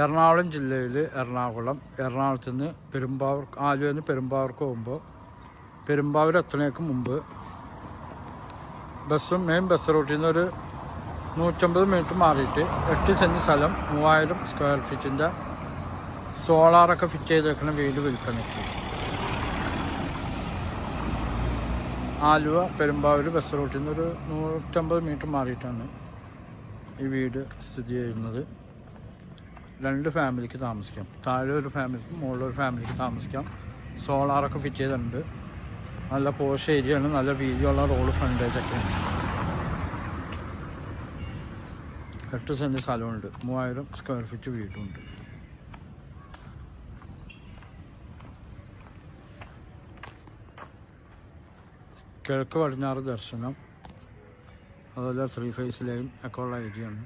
എറണാകുളം ജില്ലയിൽ എറണാകുളത്ത് നിന്ന് ആലുവയിൽ നിന്ന് പെരുമ്പാവൂർക്ക് പോകുമ്പോൾ പെരുമ്പാവൂർ എത്തുന്നതിന് മുമ്പ് മെയിൻ ബസ് റൂട്ടിൽ നിന്ന് ഒരു 150 മീറ്റർ മാറിയിട്ട് 8 സെൻറ്റ് സ്ഥലം 3000 സ്ക്വയർ ഫീറ്റിൻ്റെ സോളാറൊക്കെ ഫിറ്റ് ചെയ്തേക്കുന്ന വീട് വിൽപ്പനയ്ക്ക്. ആലുവ പെരുമ്പാവൂർ ബസ് റൂട്ടിൽ നിന്ന് ഒരു 150 മീറ്റർ മാറിയിട്ടാണ് ഈ വീട് സ്ഥിതി ചെയ്യുന്നത്. 2 ഫാമിലിക്ക് താമസിക്കാം. താഴെ ഒരു ഫാമിലിക്കും മുകളിലൊരു ഫാമിലിക്ക് താമസിക്കാം. സോളാറൊക്കെ ഫിറ്റ് ചെയ്തിട്ടുണ്ട്. നല്ല പോഷ് ഏരിയയാണ്. നല്ല വീതിയുള്ള റോഡ് ഫ്രണ്ടേജൊക്കെയാണ്. 8 സെൻറ്റ് സ്ഥലമുണ്ട്. 3000 സ്ക്വയർ ഫീറ്റ് വീടുണ്ട്. കിഴക്ക് പടിഞ്ഞാറ് ദർശനം, അതുപോലെ 3 ഫേസ് ലൈൻ ഒക്കെ ഉള്ള ഏരിയയാണ്.